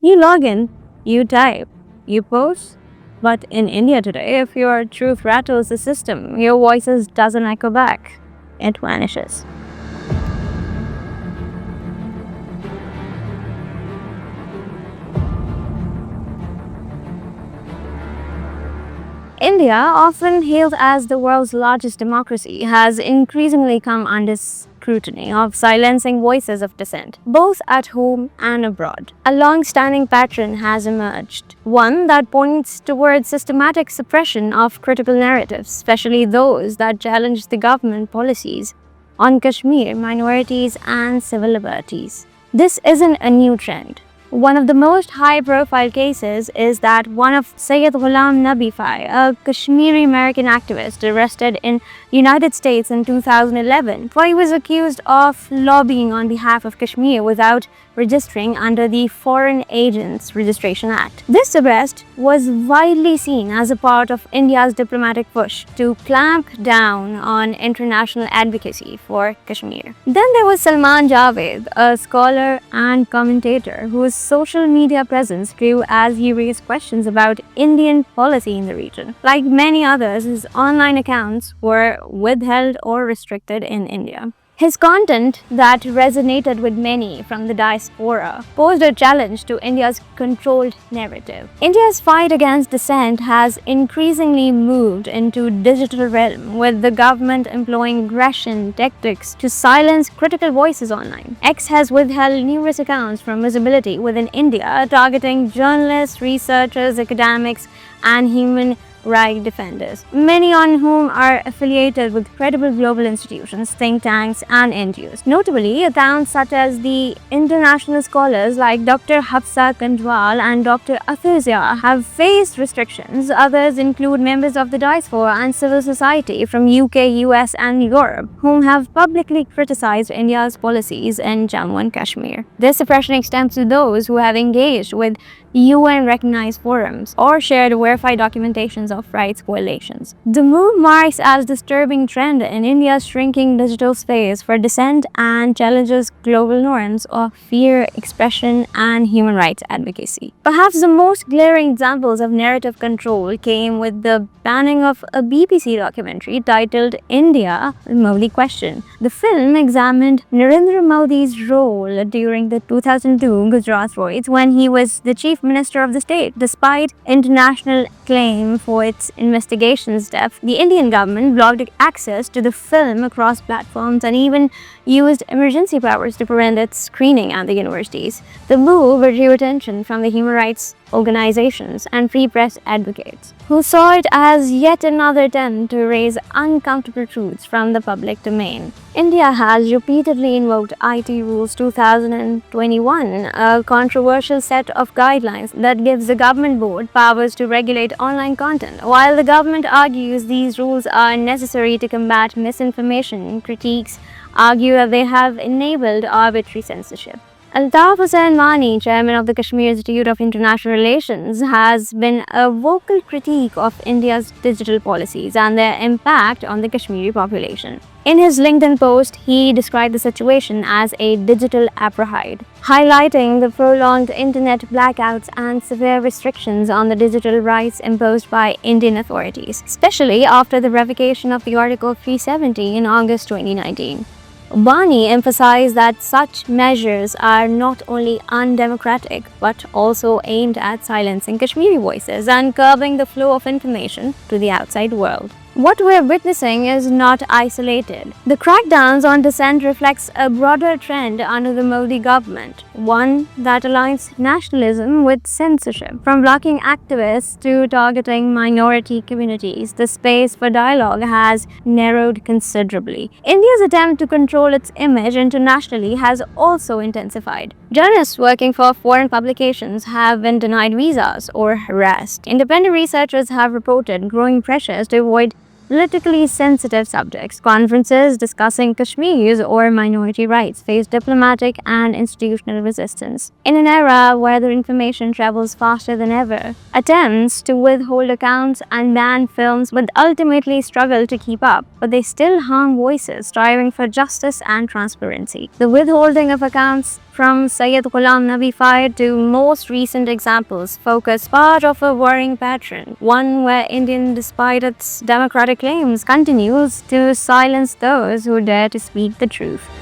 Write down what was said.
You log in, you type, you post. But in India today, if your truth rattles the system, your voices doesn't echo back. It vanishes. India, often hailed as the world's largest democracy, has increasingly come under scrutiny of silencing voices of dissent, both at home and abroad. A long-standing pattern has emerged, one that points towards systematic suppression of critical narratives, especially those that challenge the government policies on Kashmir, minorities, and civil liberties. This isn't a new trend. One of the most high-profile cases is that one of Syed Ghulam Nabi Fai, a Kashmiri American activist arrested in United States in 2011, for he was accused of lobbying on behalf of Kashmir without registering under the Foreign Agents Registration Act. This arrest was widely seen as a part of India's diplomatic push to clamp down on international advocacy for Kashmir. Then there was Salman Javed, a scholar and commentator whose social media presence grew as he raised questions about Indian policy in the region. Like many others, his online accounts were withheld or restricted in India. His content that resonated with many from the diaspora posed a challenge to India's controlled narrative. India's fight against dissent has increasingly moved into digital realm, with the government employing aggression tactics to silence critical voices online. X has withheld numerous accounts from visibility within India, targeting journalists, researchers, academics, and human rights defenders, many on whom are affiliated with credible global institutions, think tanks, and NGOs. Notably, accounts such as the international scholars like Dr. Hafsa Kandwal and Dr. Athuzia have faced restrictions. Others include members of the diaspora and civil society from UK, US, and Europe, whom have publicly criticized India's policies in Jammu and Kashmir. This suppression extends to those who have engaged with UN-recognized forums or shared verified documentations of rights violations. The move marks a disturbing trend in India's shrinking digital space for dissent and challenges global norms of fear, expression, and human rights advocacy. Perhaps the most glaring examples of narrative control came with the banning of a BBC documentary titled India, the Modi Question. The film examined Narendra Modi's role during the 2002 Gujarat riots when he was the chief minister of the state. Despite international acclaim for its investigation's depth, the Indian government blocked access to the film across platforms and even used emergency powers to prevent its screening at the universities. The move drew attention from the human rights organizations and free press advocates, who saw it as yet another attempt to erase uncomfortable truths from the public domain. India has repeatedly invoked IT Rules 2021, a controversial set of guidelines that gives the government board powers to regulate online content. While the government argues these rules are necessary to combat misinformation, critics argue that they have enabled arbitrary censorship. Altaf Hussain Mani, chairman of the Kashmir Institute of International Relations, has been a vocal critique of India's digital policies and their impact on the Kashmiri population. In his LinkedIn post, he described the situation as a digital apartheid, highlighting the prolonged internet blackouts and severe restrictions on the digital rights imposed by Indian authorities, especially after the revocation of the Article 370 in August 2019. Bani emphasized that such measures are not only undemocratic but also aimed at silencing Kashmiri voices and curbing the flow of information to the outside world. What we're witnessing is not isolated. The crackdowns on dissent reflects a broader trend under the Modi government, one that aligns nationalism with censorship. From blocking activists to targeting minority communities, the space for dialogue has narrowed considerably. India's attempt to control its image internationally has also intensified. Journalists working for foreign publications have been denied visas or harassed. Independent researchers have reported growing pressures to avoid politically sensitive subjects. Conferences discussing Kashmir's or minority rights face diplomatic and institutional resistance. In an era where the information travels faster than ever, attempts to withhold accounts and ban films would ultimately struggle to keep up, but they still harm voices striving for justice and transparency. The withholding of accounts From Sayyid Ghulam Nabi fire to most recent examples focus part of a worrying pattern, one where India, despite its democratic claims, continues to silence those who dare to speak the truth.